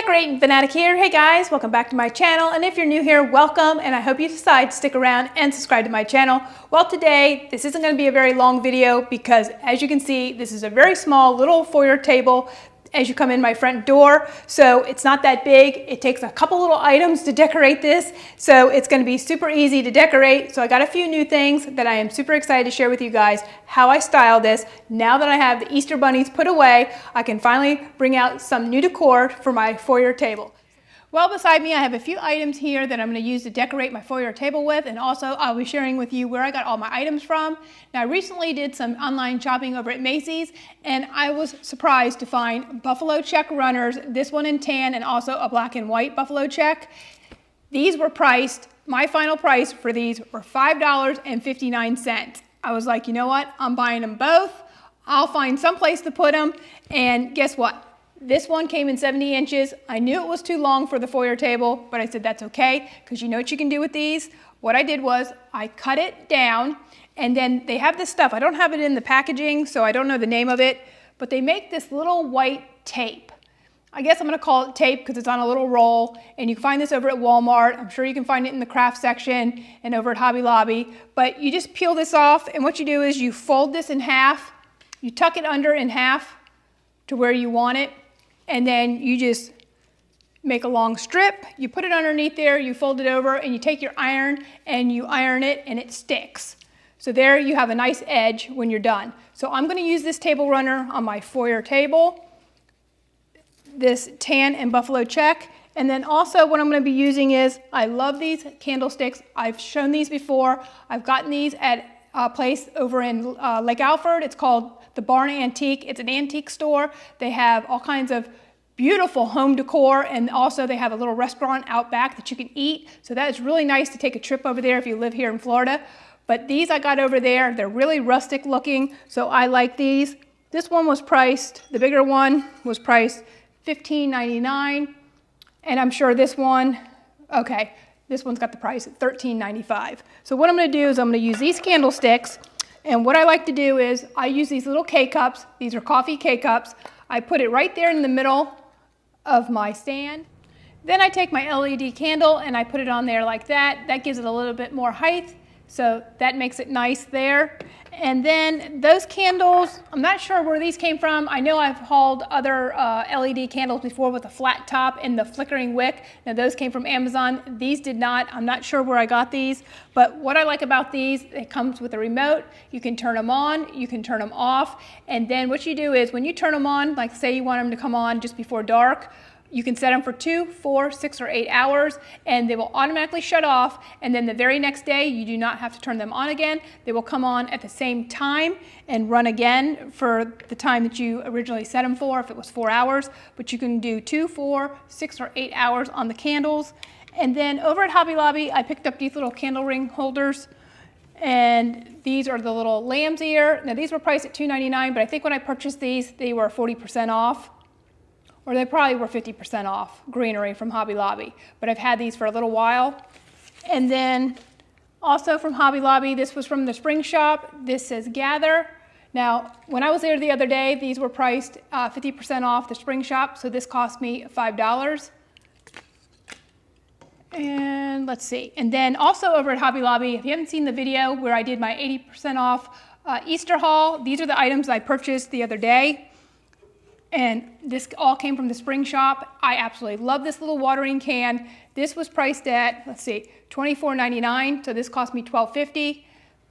Decorating Fanatic here. Hey guys, welcome back to my channel, and if you're new here, welcome, and I hope you decide to stick around and subscribe to my channel. Well, today this isn't going to be a very long video because, as you can see, this is a very small little foyer table as you come in my front door, so it's not that big. It takes a couple little items to decorate this, so it's going to be super easy to decorate. So I got a few new things that I am super excited to share with you guys how I style this. Now that I have the Easter bunnies put away, I can finally bring out some new decor for my foyer table. Well, beside me, I have a few items here that I'm going to use to decorate my foyer table with, and also I'll be sharing with you where I got all my items from. Now, I recently did some online shopping over at Macy's, and I was surprised to find buffalo check runners, this one in tan and also a black and white buffalo check. These were priced, my final price for these were $5.59. I was like, you know what, I'm buying them both. I'll find some place to put them, and guess what? This one came in 70 inches. I knew it was too long for the foyer table, but I said that's okay, because you know what you can do with these? What I did was I cut it down, and then they have this stuff. I don't have it in the packaging, so I don't know the name of it, but they make this little white tape. I guess I'm gonna call it tape because it's on a little roll, and you can find this over at Walmart. I'm sure you can find it in the craft section and over at Hobby Lobby, but you just peel this off, and what you do is you fold this in half, you tuck it under in half to where you want it, and then you just make a long strip, you put it underneath there, you fold it over, and you take your iron and you iron it, and it sticks. So there you have a nice edge when you're done. So I'm going to use this table runner on my foyer table, this tan and buffalo check, and then also what I'm going to be using is, I love these candlesticks. I've shown these before. I've gotten these at a place over in Lake Alfred. It's called the Barn Antique. It's an antique store. They have all kinds of beautiful home decor, and also they have a little restaurant out back that you can eat. So that is really nice to take a trip over there if you live here in Florida. But these I got over there. They're really rustic looking, so I like these. This one was priced, the bigger one was priced $15.99, and I'm sure this one, okay, this one's got the price at $13.95. So what I'm going to do is I'm going to use these candlesticks, and what I like to do is I use these little K-cups. These are coffee K-cups. I put it right there in the middle of my stand. Then I take my LED candle and I put it on there like that. That gives it a little bit more height, so that makes it nice there. And then those candles, I'm not sure where these came from. I know I've hauled other LED candles before with a flat top and the flickering wick. Now those came from Amazon. These did not. I'm not sure where I got these, but what I like about these, it comes with a remote. You can turn them on, you can turn them off, and then what you do is when you turn them on, like say you want them to come on just before dark, you can set them for 2, 4, 6, or 8 hours, and they will automatically shut off, and then the very next day you do not have to turn them on again. They will come on at the same time and run again for the time that you originally set them for, if it was 4 hours, but you can do 2, 4, 6, or 8 hours on the candles. And then over at Hobby Lobby, I picked up these little candle ring holders, and these are the little lamb's ear. Now these were priced at $2.99, but I think when I purchased these, they were 40% off. Or they probably were 50% off, greenery from Hobby Lobby. But I've had these for a little while. And then also from Hobby Lobby, this was from the spring shop. This says Gather. Now, when I was there the other day, these were priced 50% off the spring shop, so this cost me $5. And let's see. And then also over at Hobby Lobby, if you haven't seen the video where I did my 80% off Easter haul, these are the items I purchased the other day. And this all came from the spring shop. I absolutely love this little watering can. This was priced at, let's see, $24.99, so this cost me $12.50,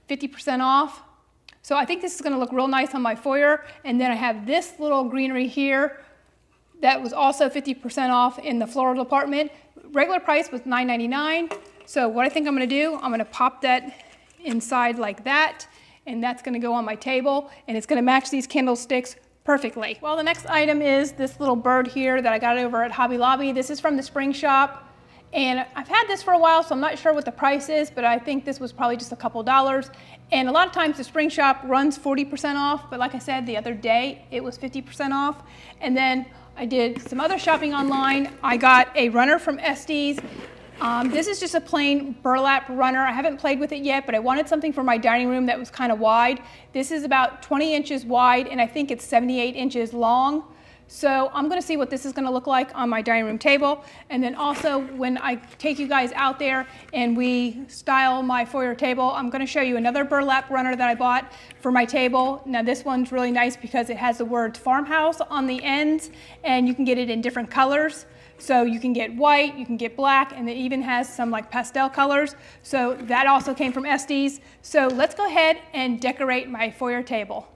50% off. So I think this is gonna look real nice on my foyer. And then I have this little greenery here that was also 50% off in the floral department. Regular price was $9.99. So what I think I'm gonna do, I'm gonna pop that inside like that, and that's gonna go on my table, and it's gonna match these candlesticks perfectly. Well, the next item is this little bird here that I got over at Hobby Lobby. This is from the spring shop, and I've had this for a while, so I'm not sure what the price is, but I think this was probably just a couple dollars. And a lot of times the spring shop runs 40% off, but like I said, the other day it was 50% off. And then I did some other shopping online. I got a runner from Estes. This is just a plain burlap runner. I haven't played with it yet, but I wanted something for my dining room that was kind of wide. This is about 20 inches wide, and I think it's 78 inches long. So I'm gonna see what this is gonna look like on my dining room table. And then also when I take you guys out there and we style my foyer table, I'm gonna show you another burlap runner that I bought for my table. Now this one's really nice because it has the words Farmhouse on the ends, and you can get it in different colors. So you can get white, you can get black, and it even has some like pastel colors. So that also came from Estes. So let's go ahead and decorate my foyer table.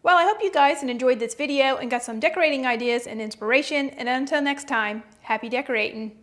Well, I hope you guys enjoyed this video and got some decorating ideas and inspiration. And until next time, happy decorating.